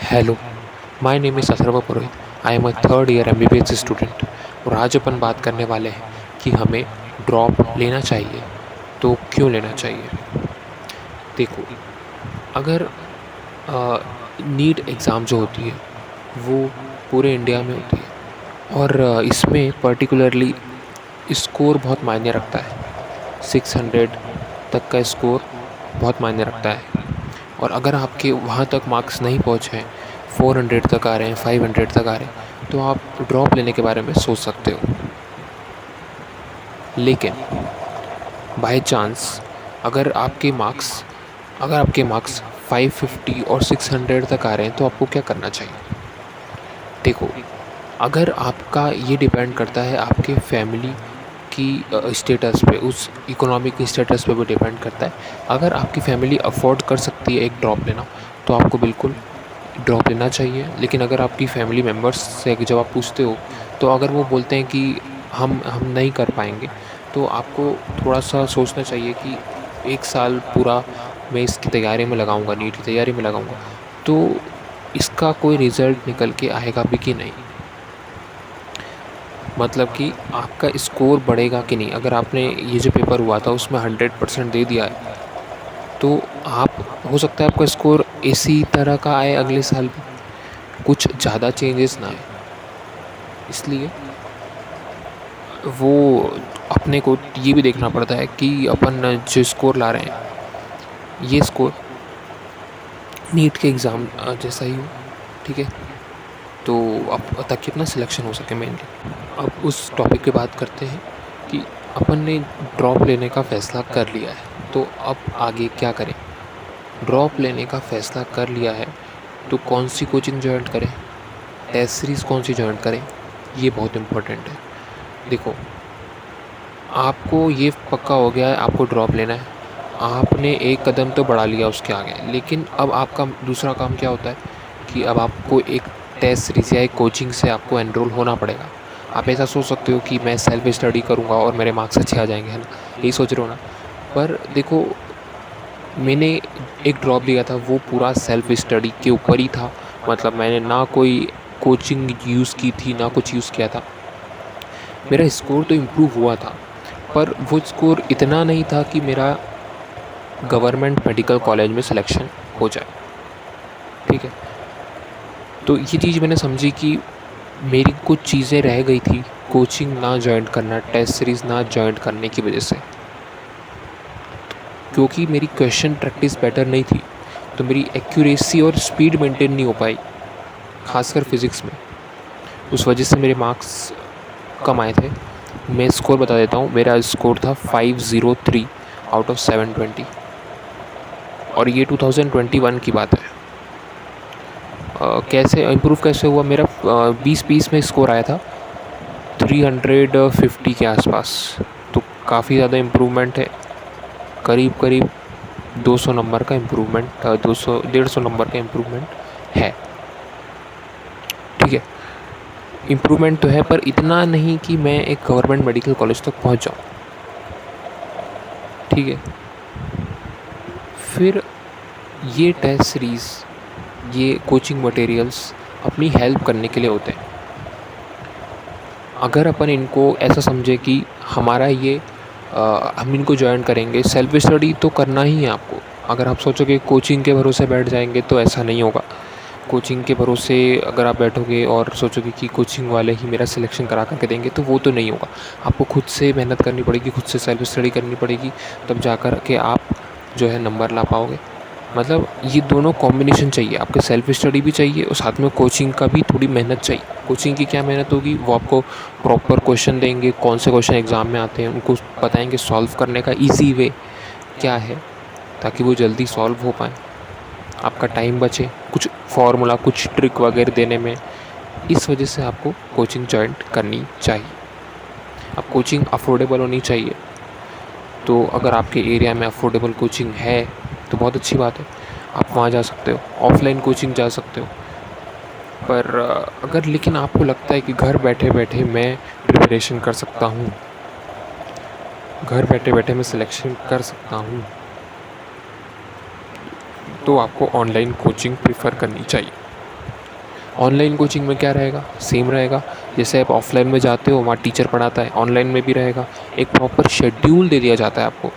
Hello, my name is Atharva Purohit. I am a third year MBBS student. और आज अपन बात करने वाले हैं कि हमें ड्रॉप लेना चाहिए तो क्यों लेना चाहिए। देखो, अगर नीट एग्ज़ाम जो होती है वो पूरे इंडिया में होती है और इसमें पर्टिकुलरली स्कोर बहुत मायने रखता है। 600 तक का स्कोर बहुत मायने रखता है और अगर आपके वहाँ तक मार्क्स नहीं पहुँचे हैं, 400 तक आ रहे हैं, 500 तक आ रहे हैं, तो आप ड्रॉप लेने के बारे में सोच सकते हो। लेकिन बाय चांस अगर आपके मार्क्स 550 और 600 तक आ रहे हैं तो आपको क्या करना चाहिए। देखो, अगर आपका ये डिपेंड करता है आपके फैमिली की स्टेटस पे, उस इकोनॉमिक स्टेटस पे भी डिपेंड करता है। अगर आपकी फैमिली अफोर्ड कर सकती है एक ड्रॉप लेना तो आपको बिल्कुल ड्रॉप लेना चाहिए। लेकिन अगर आपकी फैमिली मेम्बर्स से जब आप पूछते हो तो अगर वो बोलते हैं कि हम नहीं कर पाएंगे, तो आपको थोड़ा सा सोचना चाहिए कि 1 साल पूरा मैं इसकी तैयारी में लगाऊंगा, नीट की तैयारी में लगाऊंगा, तो इसका कोई रिज़ल्ट निकल के आएगा भी कि नहीं। मतलब कि आपका स्कोर बढ़ेगा कि नहीं। अगर आपने ये जो पेपर हुआ था उसमें 100% दे दिया है तो आप, हो सकता है आपका स्कोर इसी तरह का आए अगले साल भी, कुछ ज़्यादा चेंजेस ना आए। इसलिए वो अपने को ये भी देखना पड़ता है कि अपन जो स्कोर ला रहे हैं ये स्कोर नीट के एग्ज़ाम जैसा ही हो। ठीक है, तो अब ताकि अपना सिलेक्शन हो सके मेनली। अब उस टॉपिक पे बात करते हैं कि अपन ने ड्रॉप लेने का फ़ैसला कर लिया है तो अब आगे क्या करें। ड्रॉप लेने का फ़ैसला कर लिया है तो कौन सी कोचिंग जॉइन करें, टेस्ट सीरीज़ कौन सी जॉइन करें, ये बहुत इम्पोर्टेंट है। देखो, आपको ये पक्का हो गया है आपको ड्रॉप लेना है, आपने एक कदम तो बढ़ा लिया उसके आगे, लेकिन अब आपका दूसरा काम क्या होता है कि अब आपको एक टेस्ट सीरीज़ या एक कोचिंग से आपको एनरोल होना पड़ेगा। आप ऐसा सोच सकते हो कि मैं सेल्फ स्टडी करूँगा और मेरे मार्क्स अच्छे आ जाएंगे, है ना, यही सोच रहे हो ना। पर देखो, मैंने एक ड्रॉप लिया था वो पूरा सेल्फ स्टडी के ऊपर ही था। मतलब मैंने ना कोई कोचिंग यूज़ की थी ना कुछ यूज़ किया था। मेरा स्कोर तो इम्प्रूव हुआ था पर वो स्कोर इतना नहीं था कि मेरा गवर्नमेंट मेडिकल कॉलेज में सिलेक्शन हो जाए। ठीक है, तो ये चीज़ मैंने समझी कि मेरी कुछ चीज़ें रह गई थी कोचिंग ना जॉइन करना, टेस्ट सीरीज़ ना जॉइन करने की वजह से, क्योंकि मेरी क्वेश्चन प्रैक्टिस बेटर नहीं थी तो मेरी एक्यूरेसी और स्पीड मेंटेन नहीं हो पाई, खासकर फिज़िक्स में। उस वजह से मेरे मार्क्स कम आए थे। मैं स्कोर बता देता हूँ, मेरा स्कोर था 503 आउट ऑफ 720 और ये 2021 की बात है। कैसे इम्प्रूव कैसे हुआ, मेरा 20-20 में स्कोर आया था 350 के आसपास। तो काफ़ी ज़्यादा इम्प्रूवमेंट है, करीब करीब 200 नंबर का इम्प्रूवमेंट, 200-150 नंबर का इम्प्रूवमेंट है। ठीक है, इम्प्रूवमेंट तो है पर इतना नहीं कि मैं एक गवर्नमेंट मेडिकल कॉलेज तक पहुंच जाऊं। ठीक है, फिर ये टेस्ट सीरीज़, ये कोचिंग मटेरियल्स अपनी हेल्प करने के लिए होते हैं। अगर अपन इनको ऐसा समझे कि हमारा ये हम इनको ज्वाइन करेंगे, सेल्फ स्टडी तो करना ही है आपको। अगर आप सोचोगे कोचिंग के भरोसे बैठ जाएंगे तो ऐसा नहीं होगा। कोचिंग के भरोसे अगर आप बैठोगे और सोचोगे कि कोचिंग वाले ही मेरा सिलेक्शन करा करके देंगे तो वो तो नहीं होगा। आपको खुद से मेहनत करनी पड़ेगी, खुद से सेल्फ स्टडी करनी पड़ेगी, तब जा कर के आप जो है नंबर ला पाओगे। मतलब ये दोनों कॉम्बिनेशन चाहिए, आपके सेल्फ स्टडी भी चाहिए और साथ में कोचिंग का भी थोड़ी मेहनत चाहिए। कोचिंग की क्या मेहनत होगी, वो आपको प्रॉपर क्वेश्चन देंगे, कौन से क्वेश्चन एग्ज़ाम में आते हैं उनको बताएंगे, सॉल्व करने का ईजी वे क्या है ताकि वो जल्दी सॉल्व हो पाए, आपका टाइम बचे कुछ फार्मूला कुछ ट्रिक वगैरह देने में। इस वजह से आपको कोचिंग जॉइन करनी चाहिए। अब कोचिंग अफोर्डेबल होनी चाहिए, तो अगर आपके एरिया में अफोर्डेबल कोचिंग है तो बहुत अच्छी बात है, आप वहाँ जा सकते हो, ऑफलाइन कोचिंग जा सकते हो। पर अगर लेकिन आपको लगता है कि घर बैठे बैठे मैं प्रिपरेशन कर सकता हूँ, घर बैठे बैठे मैं सिलेक्शन कर सकता हूँ, तो आपको ऑनलाइन कोचिंग प्रेफर करनी चाहिए। ऑनलाइन कोचिंग में क्या रहेगा, सेम रहेगा। जैसे आप ऑफलाइन में जाते हो वहाँ टीचर पढ़ाता है, ऑनलाइन में भी रहेगा। एक प्रॉपर शेड्यूल दे दिया जाता है आपको,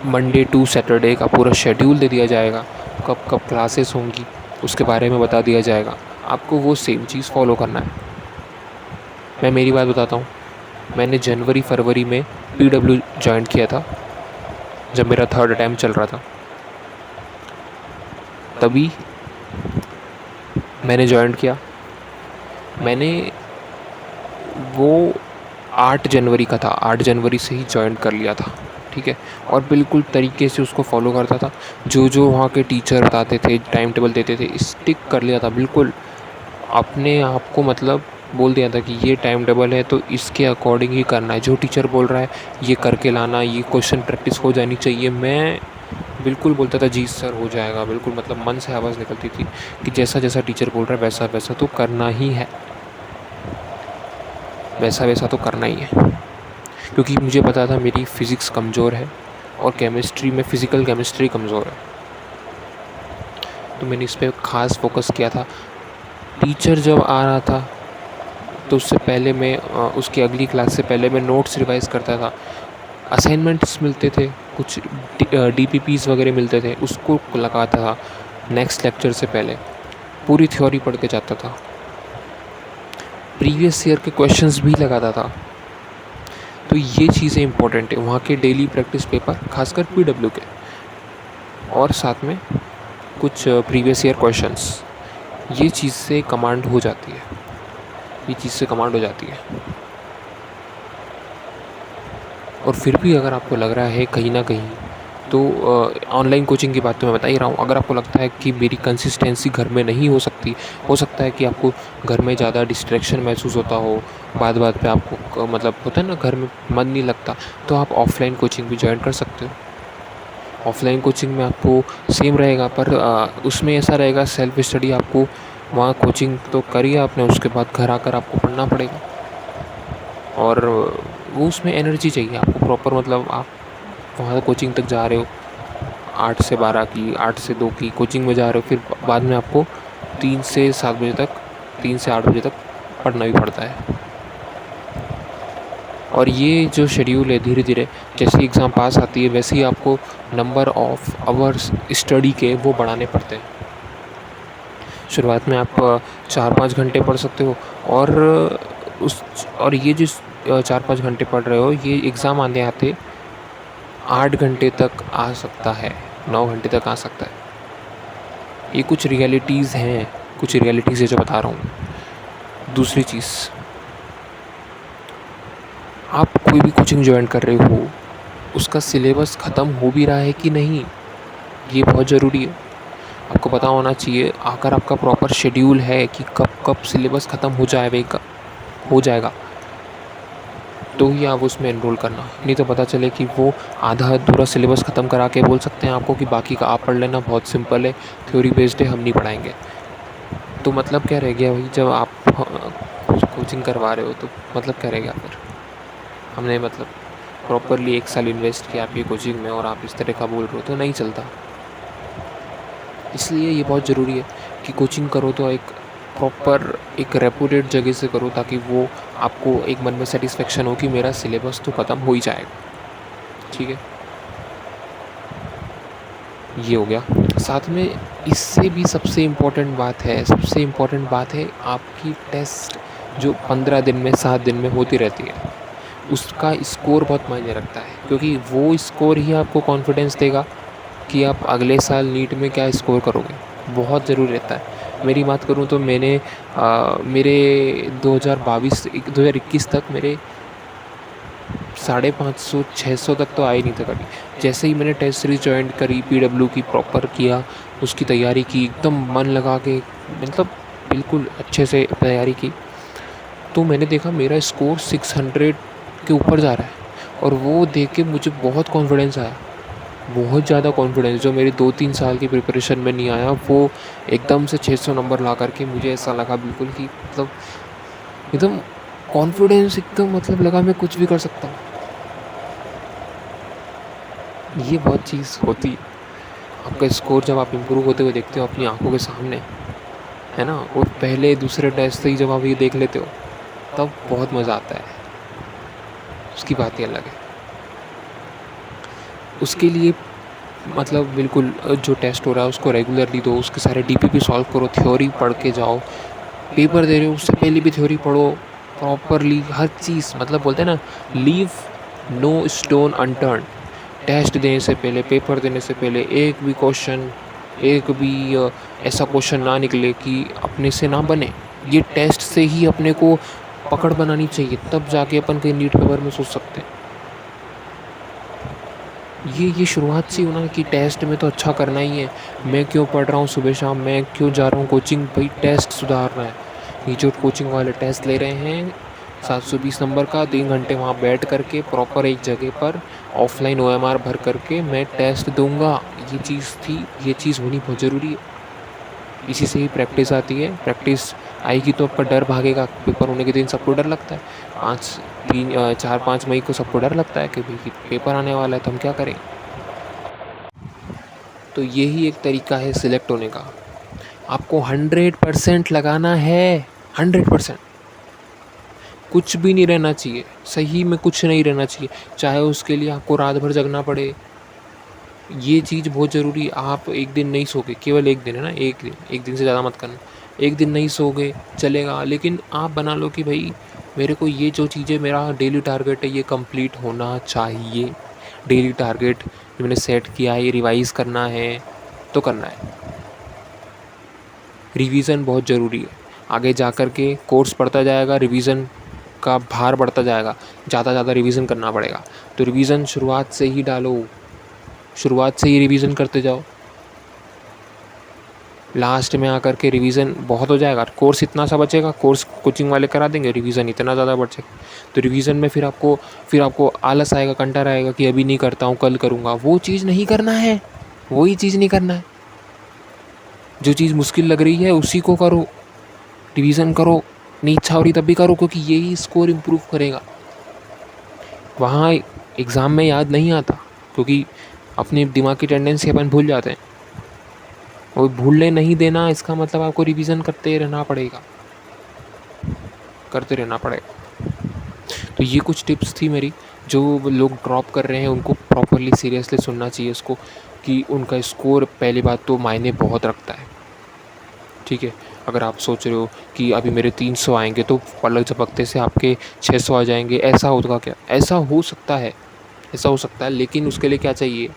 मंडे टू सैटरडे का पूरा शेड्यूल दे दिया जाएगा, कब कब क्लासेस होंगी उसके बारे में बता दिया जाएगा। आपको वो सेम चीज़ फॉलो करना है। मैं मेरी बात बताता हूँ। मैंने जनवरी फरवरी में PW ज्वाइन किया था, जब मेरा 3rd अटैम्प्ट चल रहा था, तभी मैंने ज्वाइन किया। मैंने वो 8 जनवरी का था, 8 जनवरी से ही ज्वाइन कर लिया था, ठीक है। और बिल्कुल तरीके से उसको फॉलो करता था, जो जो वहाँ के टीचर बताते थे, टाइम टेबल देते थे, स्टिक कर लिया था बिल्कुल। अपने आप को मतलब बोल दिया था कि ये टाइम टेबल है तो इसके अकॉर्डिंग ही करना है, जो टीचर बोल रहा है ये करके लाना, ये क्वेश्चन प्रैक्टिस हो जानी चाहिए। मैं बिल्कुल बोलता था जी सर हो जाएगा, बिल्कुल मतलब मन से आवाज़ निकलती थी कि जैसा जैसा टीचर बोल रहा है वैसा वैसा तो करना ही है, वैसा वैसा तो करना ही है। क्योंकि मुझे पता था मेरी फ़िज़िक्स कमज़ोर है और केमिस्ट्री में, फ़िज़िकल केमिस्ट्री कमज़ोर है, तो मैंने इस पर ख़ास फोकस किया था। टीचर जब आ रहा था तो उससे पहले मैं उसकी अगली क्लास से पहले मैं नोट्स रिवाइज़ करता था, असाइनमेंट्स मिलते थे, कुछ DPPs वगैरह मिलते थे, उसको लगाता था नेक्स्ट लेक्चर से पहले, पूरी थ्योरी पढ़ के जाता था, प्रीवियस ईयर के क्वेश्चंस भी लगाता था। तो ये चीज़ें इंपॉर्टेंट है वहाँ के डेली प्रैक्टिस पेपर, खासकर PW के, और साथ में कुछ प्रीवियस ईयर क्वेश्चंस। ये चीज़ से कमांड हो जाती है, ये चीज़ से कमांड हो जाती है। और फिर भी अगर आपको लग रहा है कहीं ना कहीं, तो ऑनलाइन कोचिंग की बात तो मैं बता ही रहा हूँ। अगर आपको लगता है कि मेरी कंसिस्टेंसी घर में नहीं हो सकती, हो सकता है कि आपको घर में ज़्यादा डिस्ट्रैक्शन महसूस होता हो, बात बात पे आपको मतलब होता है ना घर में मन नहीं लगता, तो आप ऑफलाइन कोचिंग भी ज्वाइन कर सकते हो। ऑफलाइन कोचिंग में आपको सेम रहेगा, पर उसमें ऐसा रहेगा सेल्फ स्टडी, आपको वहाँ कोचिंग तो करिए आपने, उसके बाद घर आकर आपको पढ़ना पड़ेगा। और वो उसमें एनर्जी चाहिए आपको प्रॉपर, मतलब आप वहाँ कोचिंग तक जा रहे हो 8 से 12 की, 8 से 2 की कोचिंग में जा रहे हो, फिर बाद में आपको 3 से 7 बजे तक, 3 से 8 बजे तक पढ़ना भी पड़ता है। और ये जो शेड्यूल है धीरे धीरे जैसे एग्ज़ाम पास आती है वैसे ही आपको नंबर ऑफ आवर्स स्टडी के वो बढ़ाने पड़ते हैं। शुरुआत में आप 4-5 घंटे पढ़ सकते हो, और ये जिस 4-5 घंटे पढ़ रहे हो ये एग्ज़ाम आने आते 8 घंटे तक आ सकता है, 9 घंटे तक आ सकता है। ये कुछ रियलिटीज़ हैं, कुछ रियलिटीज़ है जो बता रहा हूँ। दूसरी चीज़, आप कोई भी कोचिंग ज्वाइन कर रहे हो उसका सिलेबस ख़त्म हो भी रहा है कि नहीं, ये बहुत ज़रूरी है। आपको पता होना चाहिए, अगर आपका प्रॉपर शेड्यूल है कि कब कब सिलेबस ख़त्म हो जाएगा तो ही आप उसमें एनरोल करना। नहीं तो पता चले कि वो आधा अधूरा सिलेबस ख़त्म करा के बोल सकते हैं आपको कि बाकी का आप पढ़ लेना, बहुत सिंपल है, थ्योरी बेस्ड है, हम नहीं पढ़ाएंगे। तो मतलब क्या रह गया भाई, जब आप कोचिंग करवा रहे हो तो मतलब क्या रह गया फिर। हमने मतलब प्रॉपरली 1 साल इन्वेस्ट किया आपकी कोचिंग में और आप इस तरह का बोल रहे हो तो नहीं चलता। इसलिए ये बहुत ज़रूरी है कि कोचिंग करो तो एक प्रॉपर एक रेपुटेड जगह से करो, ताकि वो आपको एक मन में सेटिस्फेक्शन हो कि मेरा सिलेबस तो ख़त्म हो ही जाएगा, ठीक है। ये हो गया। साथ में इससे भी सबसे इम्पोर्टेंट बात है आपकी टेस्ट जो 15 दिन में, 7 दिन में होती रहती है, उसका स्कोर बहुत मायने रखता है, क्योंकि वो स्कोर ही आपको कॉन्फिडेंस देगा कि आप अगले साल नीट में क्या स्कोर करोगे। बहुत ज़रूरी रहता है। मेरी बात करूँ तो मेरे 2021 तक मेरे 550-600 तक तो आए नहीं था कभी। जैसे ही मैंने टेस्ट सीरीज ज्वाइन करी, PW की प्रॉपर किया, उसकी तैयारी की एकदम मन लगा के, मतलब बिल्कुल अच्छे से तैयारी की, तो मैंने देखा मेरा स्कोर 600 के ऊपर जा रहा है। और वो देख के मुझे बहुत कॉन्फिडेंस आया, बहुत ज़्यादा कॉन्फिडेंस, जो मेरी 2-3 साल की प्रिपरेशन में नहीं आया, वो एकदम से 600 नंबर ला करके मुझे ऐसा लगा बिल्कुल कि मतलब एकदम कॉन्फिडेंस, एकदम मतलब लगा मैं कुछ भी कर सकता हूँ। ये बहुत चीज़ होती है। आपका स्कोर जब आप इम्प्रूव होते हुए देखते हो अपनी आंखों के सामने, है ना। और पहले दूसरे टेस्ट से ही जब आप ये देख लेते हो तब बहुत मज़ा आता है, उसकी बात ही अलग है। उसके लिए मतलब बिल्कुल जो टेस्ट हो रहा है उसको रेगुलरली दो, उसके सारे डीपीपी सॉल्व करो, थ्योरी पढ़ के जाओ। पेपर दे रहे हो उससे पहले भी थ्योरी पढ़ो प्रॉपरली, हर चीज़ मतलब बोलते हैं ना, leave no stone unturned. Test देने से पहले, पेपर देने से पहले एक भी क्वेश्चन, एक भी ऐसा क्वेश्चन ना निकले कि अपने से ना बने। ये टेस्ट से ही अपने को पकड़ बनानी चाहिए, तब जाके अपन कहीं नीट पेपर में सोच सकते हैं। ये शुरुआत से होना कि टेस्ट में तो अच्छा करना ही है, मैं क्यों पढ़ रहा हूँ सुबह शाम, मैं क्यों जा रहा हूँ कोचिंग, भाई टेस्ट सुधारना है। ये जो कोचिंग वाले टेस्ट ले रहे हैं 720 नंबर का, 3 घंटे वहाँ बैठ करके प्रॉपर एक जगह पर ऑफलाइन OMR भर करके मैं टेस्ट दूंगा, ये चीज़ थी, ये चीज़ होनी बहुत ज़रूरी है। इसी से ही प्रैक्टिस आती है, प्रैक्टिस आएगी तो आपका डर भागेगा। पेपर होने के दिन सबको डर लगता है, 4-5 मई को सबको डर लगता है कि भाई पेपर आने वाला है तो हम क्या करें। तो यही एक तरीका है सिलेक्ट होने का, आपको 100% लगाना है, 100%। कुछ भी नहीं रहना चाहिए, सही में कुछ नहीं रहना चाहिए, चाहे उसके लिए आपको रात भर जगना पड़े। ये चीज़ बहुत ज़रूरी है। आप एक दिन नहीं सोगे, केवल एक दिन है ना, एक दिन से ज़्यादा मत करना। एक दिन नहीं सोगे चलेगा, लेकिन आप बना लो कि भाई मेरे को ये जो चीज़ें, मेरा डेली टारगेट है ये कंप्लीट होना चाहिए। डेली टारगेट जो मैंने सेट किया है ये रिवाइज़ करना है तो करना है। रिवीजन बहुत ज़रूरी है, आगे जा कर के कोर्स बढ़ता जाएगा, रिवीजन का भार बढ़ता जाएगा, ज़्यादा रिवीजन करना पड़ेगा। तो रिवीजन शुरुआत से ही डालो, शुरुआत से ही रिवीजन करते जाओ, लास्ट में आकर के रिवीजन बहुत हो जाएगा, कोर्स इतना सा बचेगा, कोर्स कोचिंग वाले करा देंगे, रिवीजन इतना ज़्यादा बचेगा। तो रिवीजन में फिर आपको आलस आएगा, कंटारा आएगा कि अभी नहीं करता हूँ कल करूँगा। वो चीज़ नहीं करना है, वही चीज़ नहीं करना है। जो चीज़ मुश्किल लग रही है उसी को करो, रिवीजन करो, नहीं इच्छा हो रही तब भी करो, क्योंकि यही स्कोर इम्प्रूव करेगा। वहाँ एग्ज़ाम में याद नहीं आता, क्योंकि अपने दिमाग की टेंडेंसी अपन भूल जाते हैं। वो भूलने नहीं देना, इसका मतलब आपको रिवीजन करते रहना पड़ेगा, करते रहना पड़ेगा। तो ये कुछ टिप्स थी मेरी, जो लोग ड्रॉप कर रहे हैं उनको प्रॉपरली सीरियसली सुनना चाहिए इसको, कि उनका स्कोर पहली बात तो मायने बहुत रखता है। ठीक है, अगर आप सोच रहे हो कि अभी मेरे 300 आएंगे तो पलक झपकते से आपके 600 आ जाएंगे, ऐसा होगा क्या? ऐसा हो सकता है, ऐसा हो सकता है, लेकिन उसके लिए क्या चाहिए?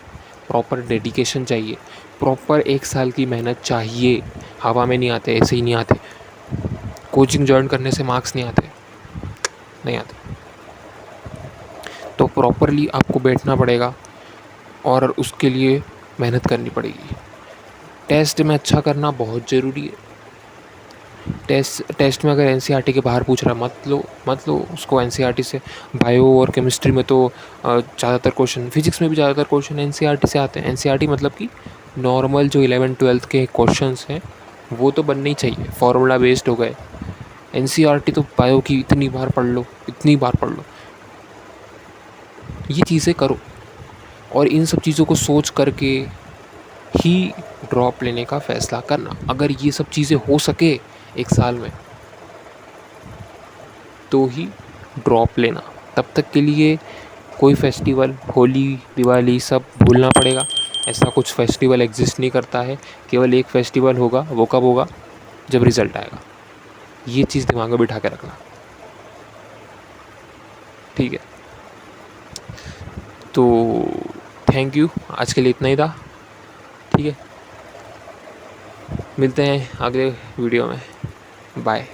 प्रॉपर डेडिकेशन चाहिए, प्रॉपर 1 साल की मेहनत चाहिए। हवा में नहीं आते, ऐसे ही नहीं आते। कोचिंग ज्वाइन करने से मार्क्स नहीं आते, नहीं आते। तो प्रॉपरली आपको बैठना पड़ेगा और उसके लिए मेहनत करनी पड़ेगी। टेस्ट में अच्छा करना बहुत ज़रूरी है। टेस्ट में अगर NCERT के बाहर पूछ रहा है मत लो उसको। NCERT से बायो और केमिस्ट्री में तो ज़्यादातर क्वेश्चन, फिजिक्स में भी ज़्यादातर क्वेश्चन NCERT से आते हैं। NCERT मतलब कि नॉर्मल जो 11th-12th के क्वेश्चंस हैं वो तो बनने ही चाहिए, फार्मूला बेस्ड हो गए। NCERT तो बायो की इतनी बार पढ़ लो, इतनी बार पढ़ लो, ये चीज़ें करो। और इन सब चीज़ों को सोच करके ही ड्रॉप लेने का फ़ैसला करना। अगर ये सब चीज़ें हो सके 1 साल में तो ही ड्रॉप लेना। तब तक के लिए कोई फेस्टिवल, होली, दिवाली सब भूलना पड़ेगा। ऐसा कुछ फेस्टिवल एग्जिस्ट नहीं करता है, केवल एक फेस्टिवल होगा, वो कब होगा? जब रिज़ल्ट आएगा। ये चीज़ दिमाग में बिठा के रखना, ठीक है। तो थैंक यू, आज के लिए इतना ही था, ठीक है। मिलते हैं अगले वीडियो में, बाय।